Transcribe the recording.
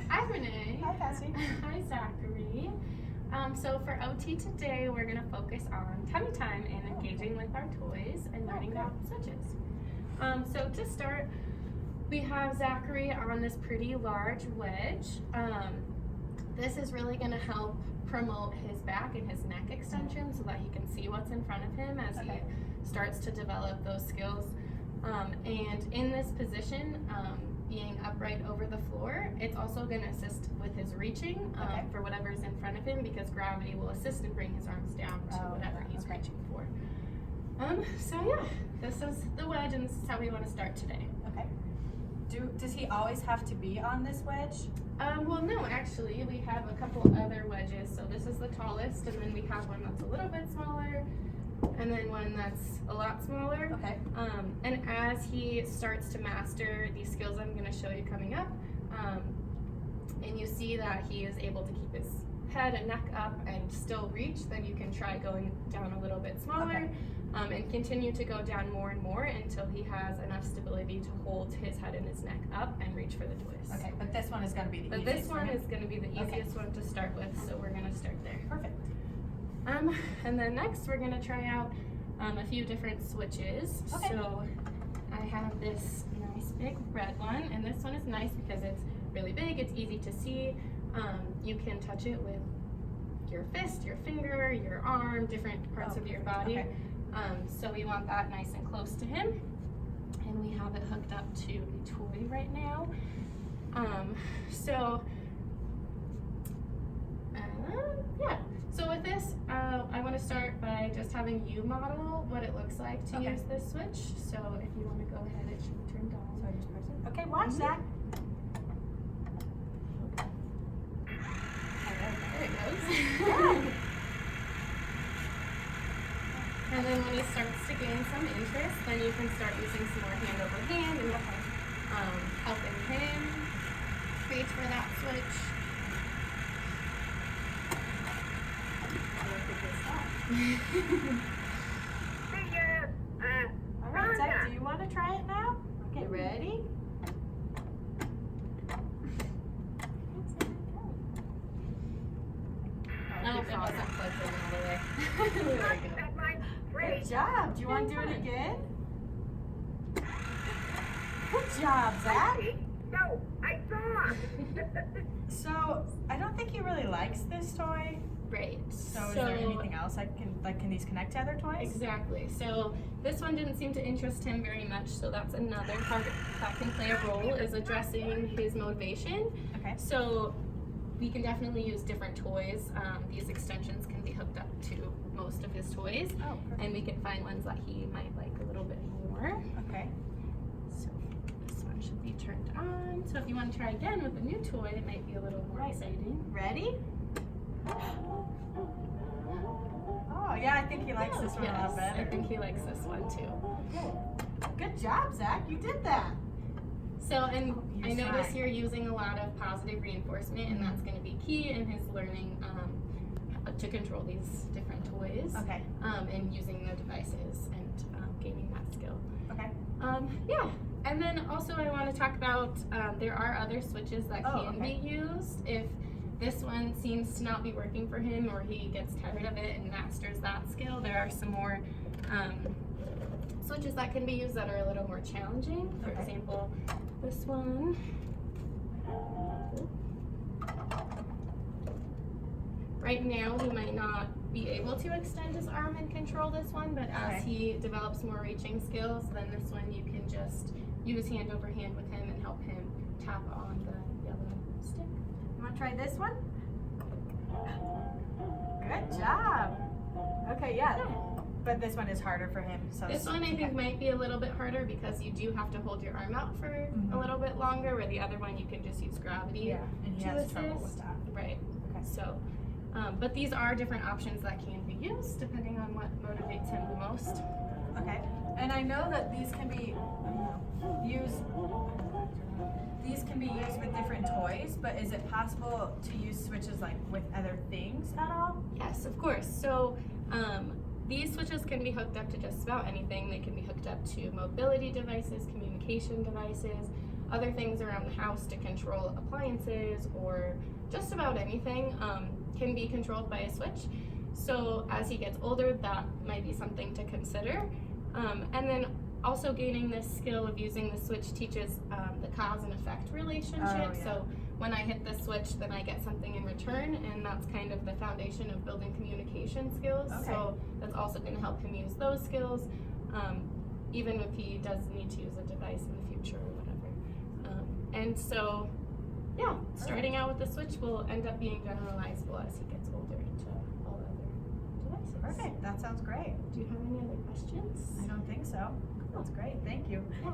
Hi, Renee. Hi, Cassie. Hi, Zachary. So for OT today, we're going to focus on tummy time and engaging with our toys and learning about switches. So to start, we have Zachary on this pretty large wedge. This is really going to help promote his back and his neck extension so that he can see what's in front of him as he starts to develop those skills. And in this position, being upright over the floor, it's also going to assist with his reaching for whatever's in front of him, because gravity will assist and bring his arms down to whatever he's reaching for. So yeah, this is the wedge and this is how we want to start today. Okay. Does he always have to be on this wedge? Well, no, actually, we have a couple other wedges. So this is the tallest, and then we have one that's a little bit smaller, and then one that's a lot smaller. Okay. And as he starts to master these skills I'm going to show you coming up, and you see that he is able to keep his head and neck up and still reach, then you can try going down a little bit smaller, and continue to go down more and more until he has enough stability to hold his head and his neck up and reach for the toys. Okay, but this one is going to be the easiest. But this one is going to be the easiest one to start with, so we're going to start there. Perfect. And then next we're going to try out a few different switches. Okay. So I have this nice big red one, and this one is nice because it's really big, it's easy to see. You can touch it with your fist, your finger, your arm, different parts of your body. Okay. So we want that nice and close to him. And we have it hooked up to the toy right now. Yeah. So with this, I want to start by just having you model what it looks like to use this switch. So if you want to go ahead, it should be turned on. So I just press it. Okay, watch that. There it goes. And then when he starts to gain some interest, then you can start using some more hand over hand and helping him reach for that switch. All right, Zach, do you want to try it now? Okay, ready? Oh, it wasn't plugged in all the way. There we go. Good job. Do you want to do it again? Good job, Zach. No, I saw. So, I don't think he really likes this toy. Right. So is there anything else can these connect to other toys? Exactly. So this one didn't seem to interest him very much, so that's another part that can play a role, is addressing his motivation. Okay. So we can definitely use different toys. These extensions can be hooked up to most of his toys, and we can find ones that he might like a little bit more. Okay. So this one should be turned on. So if you want to try again with a new toy, it might be a little more exciting. Ready? Oh, yeah, I think he likes this one a lot better. I think he likes this one too. Good job, Zach. You did that. So, and I notice you're using a lot of positive reinforcement, and that's going to be key in his learning to control these different toys. Okay. And using the devices and gaining that skill. Okay. Yeah. And then also I want to talk about there are other switches that can be used if this one seems to not be working for him, or he gets tired of it and masters that skill. There are some more switches that can be used that are a little more challenging. For example, this one. Right now, he might not be able to extend his arm and control this one, but as he develops more reaching skills, then this one you can just use hand over hand with him and help him tap on the yellow stick. You want to try this one? Good job. Okay, yeah. But this one is harder for him. So this one I think might be a little bit harder because you do have to hold your arm out for a little bit longer, where the other one you can just use gravity and he to has assist. trouble with that. Right. Okay. So, but these are different options that can be used depending on what motivates him the most. Okay. And I know that these can be used with different toys, but is it possible to use switches like with other things at all? Yes, of course. So these switches can be hooked up to just about anything. They can be hooked up to mobility devices, communication devices. other things around the house to control appliances or just about anything can be controlled by a switch. So as he gets older, that might be something to consider. And then also gaining this skill of using the switch teaches the cause and effect relationship. Oh, yeah. So when I hit the switch, then I get something in return, and that's kind of the foundation of building communication skills. Okay. So that's also going to help him use those skills, even if he does need to use a device in the future or whatever. And so, yeah, starting out with the switch will end up being generalizable as he gets older to all other devices. Perfect. That sounds great. Do you have any other questions? I don't think so. That's great. Thank you. Yeah.